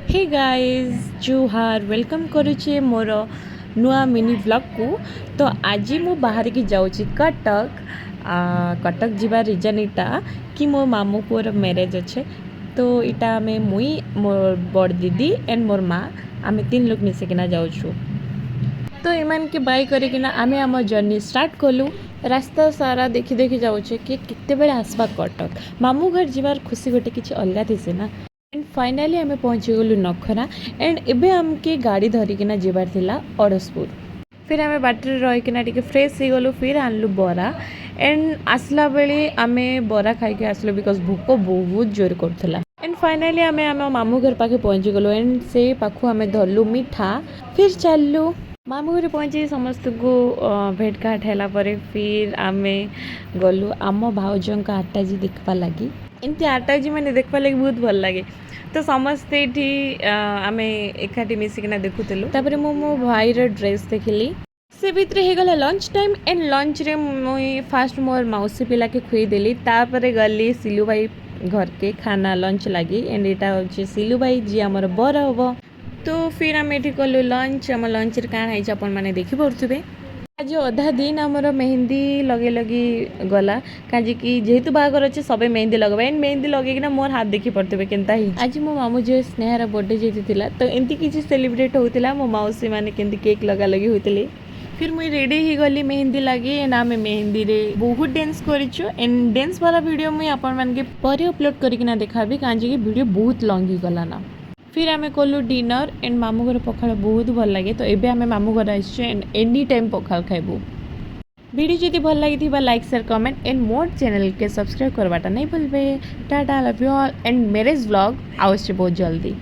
Hey guys जुहार welcome करुचे मोर नुआ mini blog को। तो आज मु बाहर की जाऊँगी कटक। कटक जीवा रिजन इटा कि मो मामू पुअर मैरेज अच्छे। तो इटा आमे मुई मोर बड़ दीदी एंड मोर माँ आमे तीन लोग मिसिकिना जाऊँ। तो इमान के बाय करिकिना आमे आम जर्नी स्टार्ट कलु। रास्ता सारा देखी देखी जाऊे कि केते बेले आसबा कटक मामू घर जीवार खुशी गोटे किसी अलग थी ना। एंड फाइनाली आम पहुँची गलु नखरा एंड एबे आमके गाड़ी धरिकिना जीवार थिला अड़सपुर। फिर आम बाटर रहीकिना टिके फ्रेश हो गलु। फिर आनलु बरा एंड आसला बेले आमे बरा खाई आसलु बिकज भूक बहुत जोर करथला। एंड फाइनाली आम आम मामू घर पाखे पहुँची गलु एंड से पाखु आम धरलु मिठा। फिर चलु मामू घर पहुँची समस्त को भेट घाट है। फिर आम गलु आम भाउजों का आटाजी देखवा लगी। एमती आटाजी मैंने देखवा लगी बहुत भल लगे। तो समस्ते ये आम एकाठी मिसिकिना देखुलु। तापर मो भाईर ड्रेस देखिली से भितर हो गला लंच टाइम एंड लंच रे मुई फास्ट मोर मौसी पिला के खुई देली। तापर गली सिलू भाई घर के खाना लंच लगी एंड एटा होची सिलू भाई जी आमर बर हम। तो फिर आम ये कलु लंच आम लंच काण है अपन मैंने देखी पारे। आज अधा दिन आमर मेहंदी लगे लगी गला कहीं कि जेहेतु बागर अच्छे सब मेहंदी लगवा एंड मेहंदी लगेकिना मोर हाथ देखी पड़ते केनता ही। आज मो मामू झील स्नेहार बर्थडे जेती तो एमती किसी सेलिब्रेट होता मो मौसी मैंने केमती केक लगा लगी होते। फिर मुई रेडी ही गली मेहंदी लगी एंड आम मेहंदी रे बहुत डांस करूँ एंड डांस वाला वीडियो मुई आपण मानके परे अपलोड करके देखाबी कहीं वीडियो बहुत लंग ही गला ना। फिर आम कलु डिनर एंड मामू घर पखाल बहुत भल लगे। तो एबे आम मामू घर आसछे एंड एनी टाइम पखाल खाइबू। वीडियो जदि भल लगी लाइक शेयर कमेंट एंड मोर चैनल के सब्सक्राइब करवाटा नहीं भूलबे। Tata love you all and marriage vlog आवश्य बहुत जल्दी।